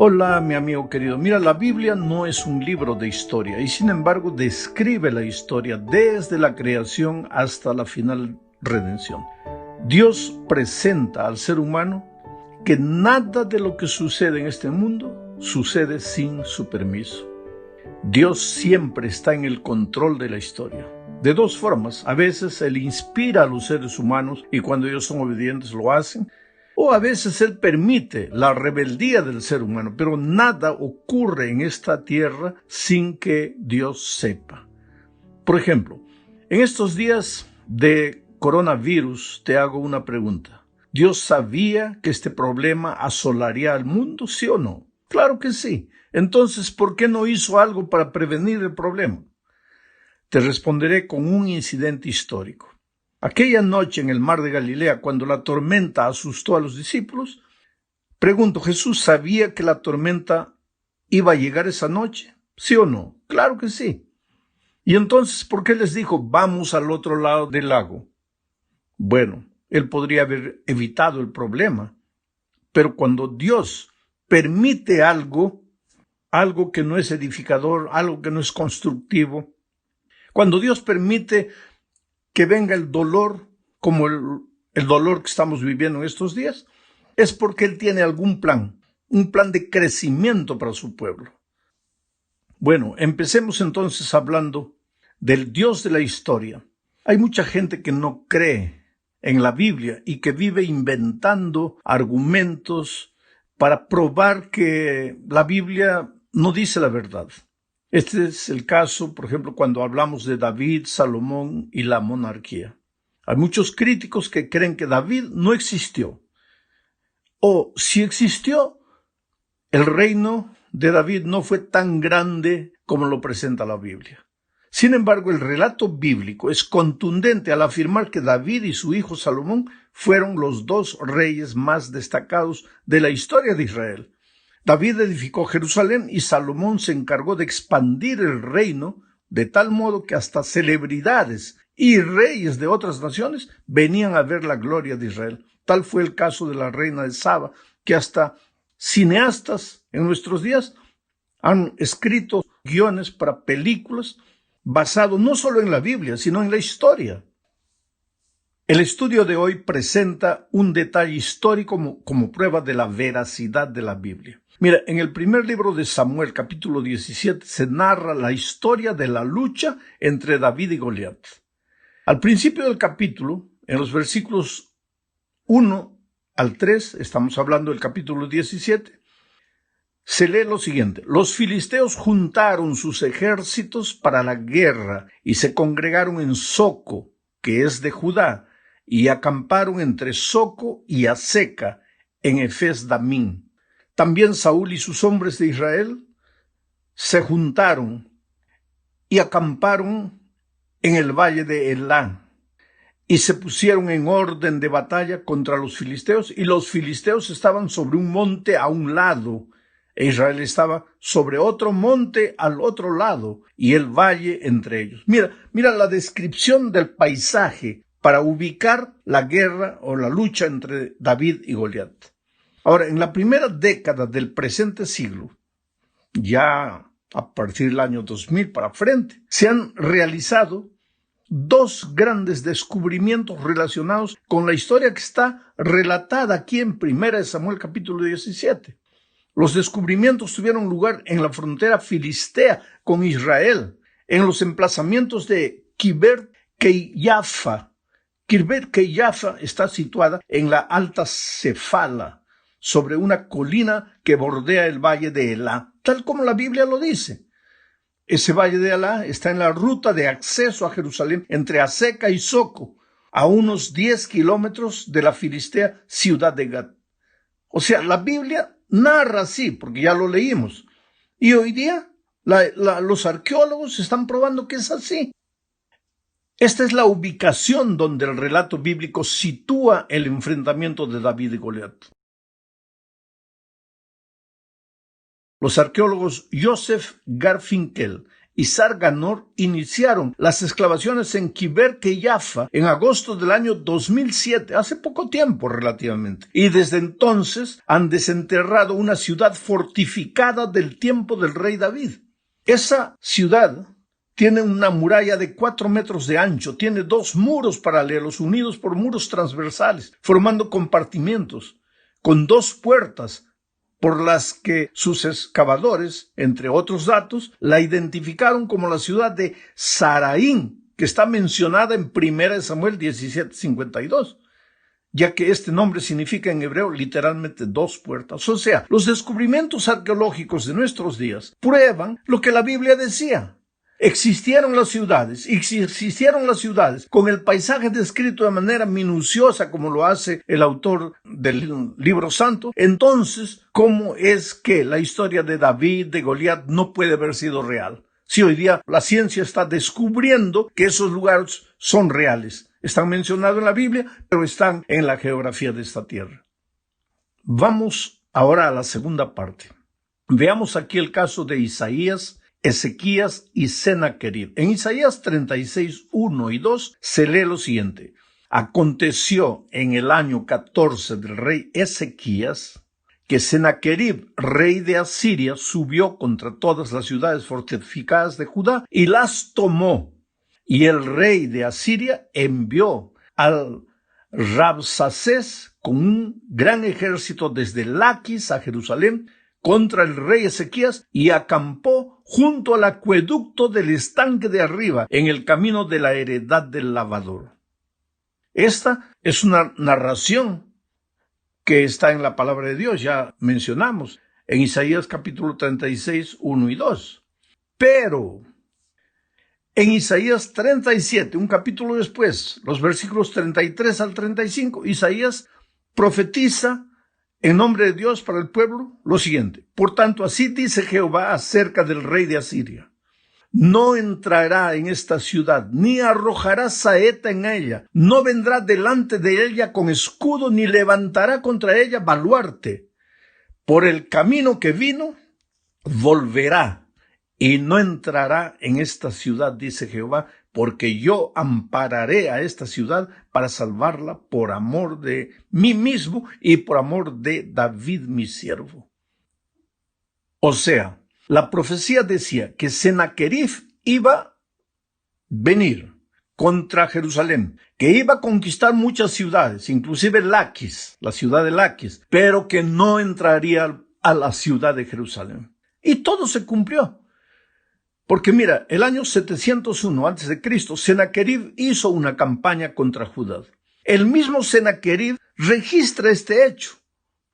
Hola, mi amigo querido. Mira, la Biblia no es un libro de historia y sin embargo describe la historia desde la creación hasta la final redención. Dios presenta al ser humano que nada de lo que sucede en este mundo sucede sin su permiso. Dios siempre está en el control de la historia. De dos formas: a veces Él inspira a los seres humanos y cuando ellos son obedientes lo hacen, o a veces Él permite la rebeldía del ser humano, pero nada ocurre en esta tierra sin que Dios sepa. Por ejemplo, en estos días de coronavirus te hago una pregunta. ¿Dios sabía que este problema asolaría al mundo, sí o no? Claro que sí. Entonces, ¿por qué no hizo algo para prevenir el problema? Te responderé con un incidente histórico. Aquella noche en el mar de Galilea, cuando la tormenta asustó a los discípulos, pregunto, ¿Jesús sabía que la tormenta iba a llegar esa noche? ¿Sí o no? Claro que sí. Y entonces, ¿por qué les dijo, vamos al otro lado del lago? Bueno, Él podría haber evitado el problema, pero cuando Dios permite algo que no es edificador, algo que no es constructivo, cuando Dios permite que venga el dolor, como el dolor que estamos viviendo en estos días, es porque Él tiene algún plan, un plan de crecimiento para su pueblo. Bueno, empecemos entonces hablando del Dios de la historia. Hay mucha gente que no cree en la Biblia y que vive inventando argumentos para probar que la Biblia no dice la verdad. Este es el caso, por ejemplo, cuando hablamos de David, Salomón y la monarquía. Hay muchos críticos que creen que David no existió. O si existió, el reino de David no fue tan grande como lo presenta la Biblia. Sin embargo, el relato bíblico es contundente al afirmar que David y su hijo Salomón fueron los dos reyes más destacados de la historia de Israel. David edificó Jerusalén y Salomón se encargó de expandir el reino de tal modo que hasta celebridades y reyes de otras naciones venían a ver la gloria de Israel. Tal fue el caso de la reina de Saba, que hasta cineastas en nuestros días han escrito guiones para películas basados no solo en la Biblia, sino en la historia. El estudio de hoy presenta un detalle histórico como prueba de la veracidad de la Biblia. Mira, en el primer libro de Samuel, capítulo 17, se narra la historia de la lucha entre David y Goliat. Al principio del capítulo, en los versículos 1 al 3, estamos hablando del capítulo 17, se lee lo siguiente: los filisteos juntaron sus ejércitos para la guerra y se congregaron en Soco, que es de Judá, y acamparon entre Soco y Azeca, en Efes Damín. También Saúl y sus hombres de Israel se juntaron y acamparon en el valle de Elá y se pusieron en orden de batalla contra los filisteos, y los filisteos estaban sobre un monte a un lado e Israel estaba sobre otro monte al otro lado y el valle entre ellos. Mira la descripción del paisaje para ubicar la guerra o la lucha entre David y Goliat. Ahora, en la primera década del presente siglo, ya a partir del año 2000 para frente, se han realizado dos grandes descubrimientos relacionados con la historia que está relatada aquí en 1 Samuel capítulo 17. Los descubrimientos tuvieron lugar en la frontera filistea con Israel, en los emplazamientos de Kibbert Keiyafa. Kibbert Keiyafa está situada en la Alta Cefala, sobre una colina que bordea el valle de Elá, tal como la Biblia lo dice. Ese valle de Elá está en la ruta de acceso a Jerusalén entre Azeca y Soco, a unos 10 kilómetros de la filistea ciudad de Gat. O sea, la Biblia narra así, porque ya lo leímos. Y hoy día los arqueólogos están probando que es así. Esta es la ubicación donde el relato bíblico sitúa el enfrentamiento de David y Goliat. Los arqueólogos Joseph Garfinkel y Sarganor iniciaron las excavaciones en Kibbutz Yafa en agosto del año 2007, hace poco tiempo relativamente. Y desde entonces han desenterrado una ciudad fortificada del tiempo del rey David. Esa ciudad tiene una muralla de 4 metros de ancho, tiene 2 muros paralelos unidos por muros transversales, formando compartimientos, con 2 puertas, por las que sus excavadores, entre otros datos, la identificaron como la ciudad de Saraín, que está mencionada en 1 Samuel 17:52, ya que este nombre significa en hebreo literalmente 2 puertas. O sea, los descubrimientos arqueológicos de nuestros días prueban lo que la Biblia decía. Existieron las ciudades, y si existieron las ciudades con el paisaje descrito de manera minuciosa como lo hace el autor del libro santo, entonces, ¿cómo es que la historia de David, de Goliat, no puede haber sido real? Si hoy día la ciencia está descubriendo que esos lugares son reales, están mencionados en la Biblia, pero están en la geografía de esta tierra. Vamos ahora a la segunda parte. Veamos aquí el caso de Isaías, Ezequías y Sennacherib. En Isaías 36, 1 y 2 se lee lo siguiente. Aconteció en el año 14 del rey Ezequías que Sennacherib, rey de Asiria, subió contra todas las ciudades fortificadas de Judá y las tomó. Y el rey de Asiria envió al Rabsacés con un gran ejército desde Laquis a Jerusalén contra el rey Ezequías y acampó junto al acueducto del estanque de arriba, en el camino de la heredad del lavador. Esta es una narración que está en la palabra de Dios, ya mencionamos, en Isaías capítulo 36, 1 y 2. Pero en Isaías 37, un capítulo después, los versículos 33 al 35, Isaías profetiza en nombre de Dios para el pueblo lo siguiente. Por tanto, así dice Jehová acerca del rey de Asiria. No entrará en esta ciudad, ni arrojará saeta en ella, no vendrá delante de ella con escudo, ni levantará contra ella baluarte. Por el camino que vino, volverá, y no entrará en esta ciudad, dice Jehová, porque yo ampararé a esta ciudad para salvarla por amor de mí mismo y por amor de David mi siervo. O sea, la profecía decía que Sennacherib iba a venir contra Jerusalén, que iba a conquistar muchas ciudades, inclusive Laquis, la ciudad de Laquis, pero que no entraría a la ciudad de Jerusalén. Y todo se cumplió. Porque mira, el año 701 a.C., Sennacherib hizo una campaña contra Judá. El mismo Sennacherib registra este hecho.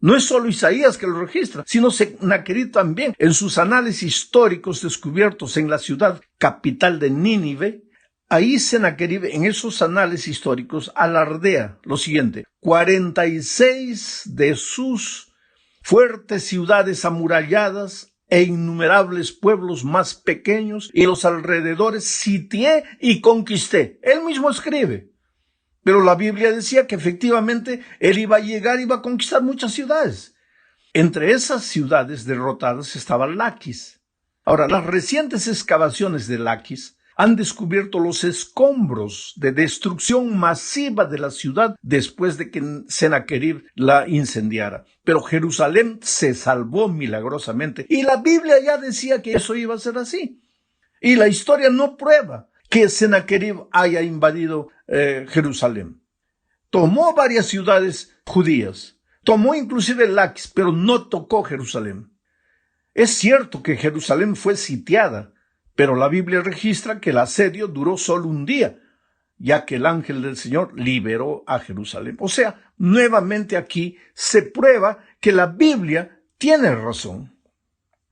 No es solo Isaías que lo registra, sino Sennacherib también. En sus análisis históricos descubiertos en la ciudad capital de Nínive, ahí Sennacherib en esos análisis históricos alardea lo siguiente. 46 de sus fuertes ciudades amuralladas e innumerables pueblos más pequeños y los alrededores sitié y conquisté. Él mismo escribe. Pero la Biblia decía que efectivamente él iba a llegar, iba a conquistar muchas ciudades. Entre esas ciudades derrotadas estaba Laquis. Ahora, las recientes excavaciones de Laquis han descubierto los escombros de destrucción masiva de la ciudad después de que Sennacherib la incendiara. Pero Jerusalén se salvó milagrosamente y la Biblia ya decía que eso iba a ser así. Y la historia no prueba que Sennacherib haya invadido Jerusalén. Tomó varias ciudades judías, tomó inclusive Laquis, pero no tocó Jerusalén. Es cierto que Jerusalén fue sitiada, pero la Biblia registra que el asedio duró solo un día, ya que el ángel del Señor liberó a Jerusalén. O sea, nuevamente aquí se prueba que la Biblia tiene razón.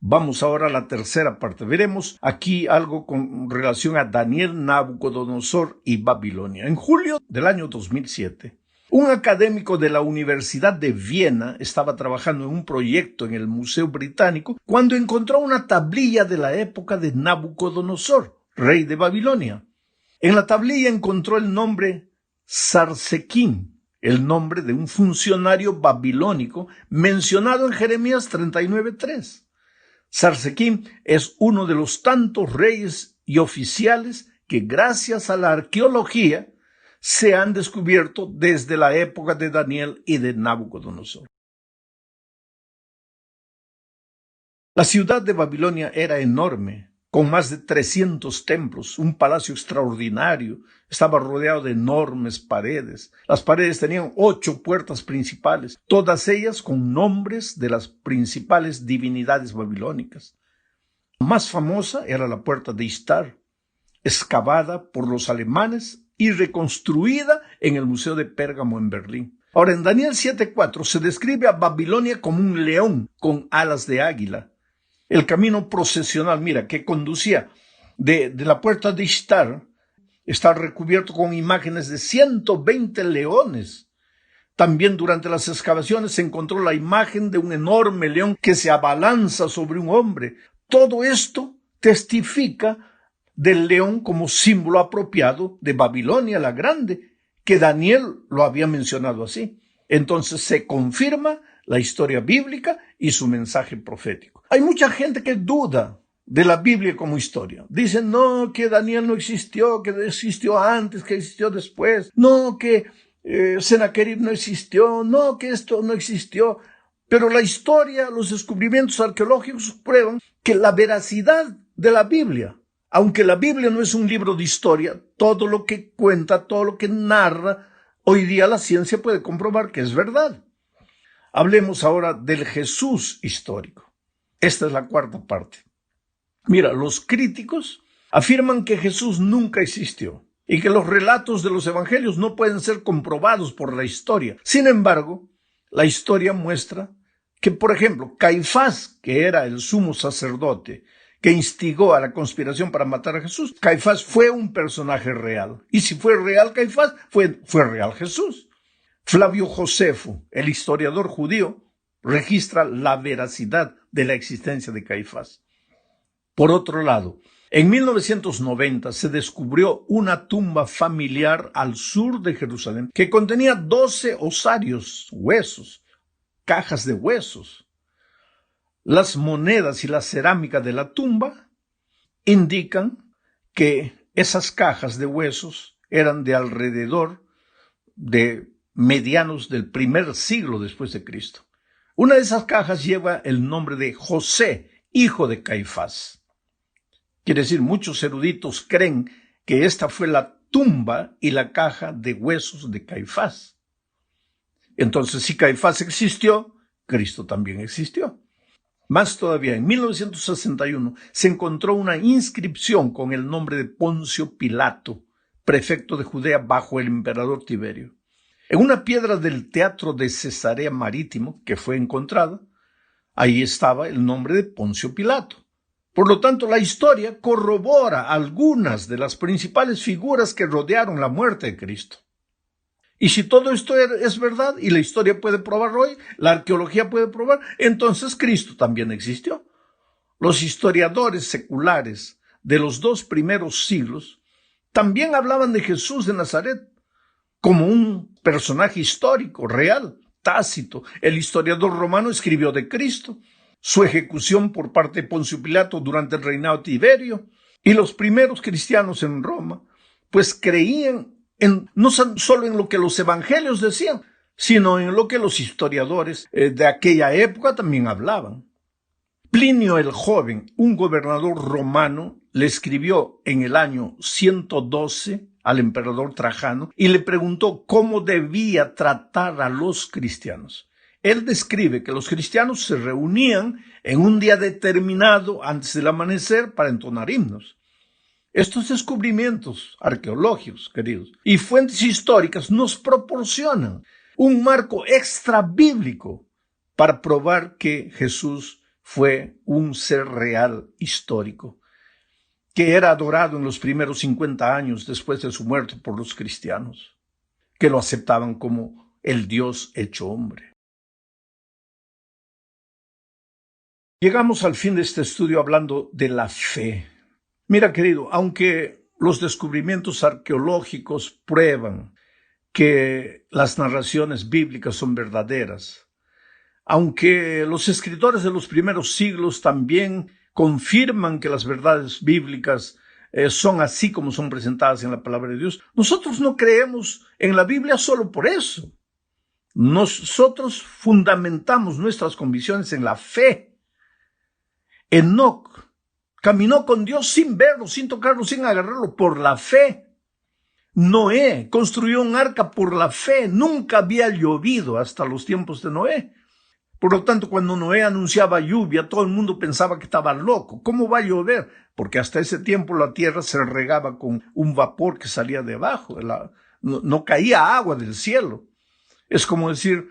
Vamos ahora a la tercera parte. Veremos aquí algo con relación a Daniel, Nabucodonosor y Babilonia. En julio del año 2007, un académico de la Universidad de Viena estaba trabajando en un proyecto en el Museo Británico cuando encontró una tablilla de la época de Nabucodonosor, rey de Babilonia. En la tablilla encontró el nombre Sarsequín, el nombre de un funcionario babilónico mencionado en Jeremías 39:3. Sarsequim es uno de los tantos reyes y oficiales que gracias a la arqueología se han descubierto desde la época de Daniel y de Nabucodonosor. La ciudad de Babilonia era enorme, con más de 300 templos, un palacio extraordinario, estaba rodeado de enormes paredes. Las paredes tenían 8 puertas principales, todas ellas con nombres de las principales divinidades babilónicas. La más famosa era la puerta de Ishtar, excavada por los alemanes y reconstruida en el Museo de Pérgamo en Berlín. Ahora, en Daniel 7:4 se describe a Babilonia como un león con alas de águila. El camino procesional, mira, que conducía de la puerta de Ishtar, está recubierto con imágenes de 120 leones. También durante las excavaciones se encontró la imagen de un enorme león que se abalanza sobre un hombre. Todo esto testifica del león como símbolo apropiado de Babilonia la Grande, que Daniel lo había mencionado así. Entonces se confirma la historia bíblica y su mensaje profético. Hay mucha gente que duda de la Biblia como historia. Dicen, no, que Daniel no existió, que existió antes, que existió después. No, que Sennacherib no existió. No, que esto no existió. Pero la historia, los descubrimientos arqueológicos prueban que la veracidad de la Biblia, aunque la Biblia no es un libro de historia, todo lo que cuenta, todo lo que narra, hoy día la ciencia puede comprobar que es verdad. Hablemos ahora del Jesús histórico. Esta es la cuarta parte. Mira, los críticos afirman que Jesús nunca existió y que los relatos de los evangelios no pueden ser comprobados por la historia. Sin embargo, la historia muestra que, por ejemplo, Caifás, que era el sumo sacerdote que instigó a la conspiración para matar a Jesús, Caifás fue un personaje real. Y si fue real Caifás, fue real Jesús. Flavio Josefo, el historiador judío, registra la veracidad de la existencia de Caifás. Por otro lado, en 1990 se descubrió una tumba familiar al sur de Jerusalén que contenía 12 osarios, huesos, cajas de huesos. Las monedas y la cerámica de la tumba indican que esas cajas de huesos eran de alrededor de medianos del primer siglo después de Cristo. Una de esas cajas lleva el nombre de José, hijo de Caifás. Quiere decir, muchos eruditos creen que esta fue la tumba y la caja de huesos de Caifás. Entonces, si Caifás existió, Cristo también existió. Más todavía, en 1961 se encontró una inscripción con el nombre de Poncio Pilato, prefecto de Judea bajo el emperador Tiberio. En una piedra del teatro de Cesarea Marítimo, que fue encontrada, ahí estaba el nombre de Poncio Pilato. Por lo tanto, la historia corrobora algunas de las principales figuras que rodearon la muerte de Cristo. Y si todo esto es verdad, y la historia puede probar hoy, la arqueología puede probar, entonces Cristo también existió. Los historiadores seculares de los 2 primeros siglos también hablaban de Jesús de Nazaret como un personaje histórico, real. Tácito, el historiador romano, escribió de Cristo, su ejecución por parte de Poncio Pilato durante el reinado de Tiberio, y los primeros cristianos en Roma, pues creían no solo en lo que los evangelios decían, sino en lo que los historiadores de aquella época también hablaban. Plinio el Joven, un gobernador romano, le escribió en el año 112 al emperador Trajano y le preguntó cómo debía tratar a los cristianos. Él describe que los cristianos se reunían en un día determinado antes del amanecer para entonar himnos. Estos descubrimientos arqueológicos, queridos, y fuentes históricas nos proporcionan un marco extrabíblico para probar que Jesús fue un ser real histórico, que era adorado en los primeros 50 años después de su muerte por los cristianos, que lo aceptaban como el Dios hecho hombre. Llegamos al fin de este estudio hablando de la fe. Mira, querido, aunque los descubrimientos arqueológicos prueban que las narraciones bíblicas son verdaderas, Aunque los escritores de los primeros siglos también confirman que las verdades bíblicas son así como son presentadas en la palabra de Dios, nosotros no creemos en la Biblia solo por eso. Nosotros fundamentamos nuestras convicciones en la fe. Enoc caminó con Dios sin verlo, sin tocarlo, sin agarrarlo, por la fe. Noé construyó un arca por la fe. Nunca había llovido hasta los tiempos de Noé. Por lo tanto, cuando Noé anunciaba lluvia, todo el mundo pensaba que estaba loco. ¿Cómo va a llover? Porque hasta ese tiempo la tierra se regaba con un vapor que salía de abajo. No caía agua del cielo. Es como decir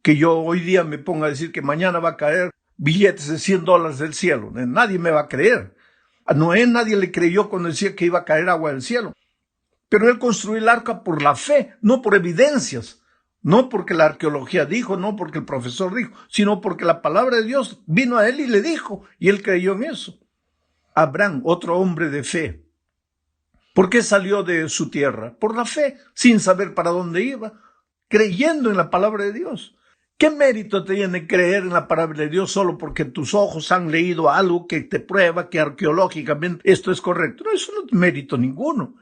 que yo hoy día me ponga a decir que mañana va a caer billetes de $100 del cielo. Nadie me va a creer. A Noé nadie le creyó cuando decía que iba a caer agua del cielo. Pero él construyó el arca por la fe, no por evidencias. No porque la arqueología dijo, no porque el profesor dijo, sino porque la palabra de Dios vino a él y le dijo, y él creyó en eso. Abraham, otro hombre de fe. ¿Por qué salió de su tierra? Por la fe, sin saber para dónde iba, creyendo en la palabra de Dios. ¿Qué mérito tiene creer en la palabra de Dios solo porque tus ojos han leído algo que te prueba que arqueológicamente esto es correcto? No, eso no es mérito ninguno.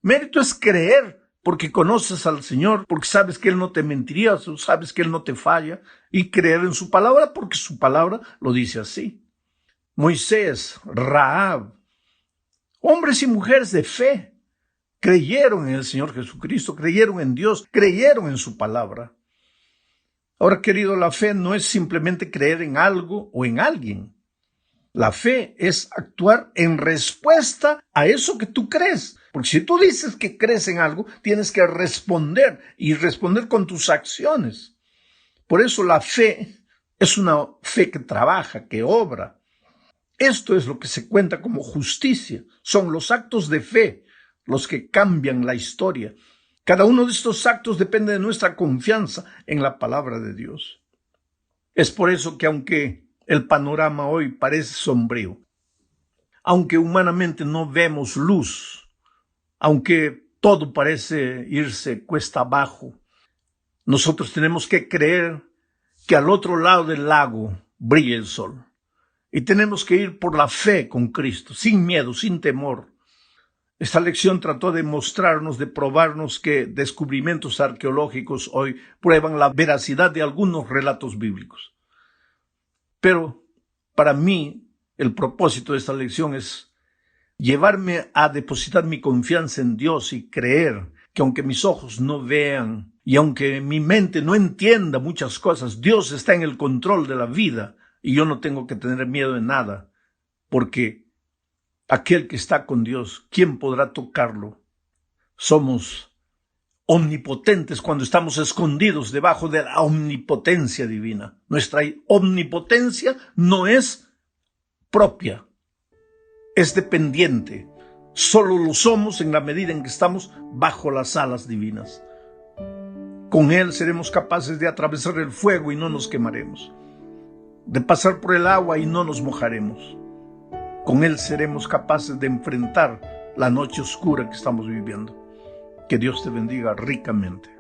Mérito es creer porque conoces al Señor, porque sabes que Él no te mentiría, sabes que Él no te falla, y creer en su palabra porque su palabra lo dice así. Moisés, Rahab, hombres y mujeres de fe, creyeron en el Señor Jesucristo, creyeron en Dios, creyeron en su palabra. Ahora, querido, la fe no es simplemente creer en algo o en alguien. La fe es actuar en respuesta a eso que tú crees. Porque si tú dices que crees en algo, tienes que responder y responder con tus acciones. Por eso la fe es una fe que trabaja, que obra. Esto es lo que se cuenta como justicia. Son los actos de fe los que cambian la historia. Cada uno de estos actos depende de nuestra confianza en la palabra de Dios. Es por eso que aunque el panorama hoy parece sombrío, aunque humanamente no vemos luz, aunque todo parece irse cuesta abajo, nosotros tenemos que creer que al otro lado del lago brilla el sol. Y tenemos que ir por la fe con Cristo, sin miedo, sin temor. Esta lección trató de mostrarnos, de probarnos que descubrimientos arqueológicos hoy prueban la veracidad de algunos relatos bíblicos. Pero para mí el propósito de esta lección es llevarme a depositar mi confianza en Dios y creer que aunque mis ojos no vean y aunque mi mente no entienda muchas cosas, Dios está en el control de la vida y yo no tengo que tener miedo de nada, porque aquel que está con Dios, ¿quién podrá tocarlo? Somos omnipotentes cuando estamos escondidos debajo de la omnipotencia divina. Nuestra omnipotencia no es propia, es dependiente. Solo lo somos en la medida en que estamos bajo las alas divinas. Con Él seremos capaces de atravesar el fuego y no nos quemaremos, de pasar por el agua y no nos mojaremos. Con Él seremos capaces de enfrentar la noche oscura que estamos viviendo. Que Dios te bendiga ricamente.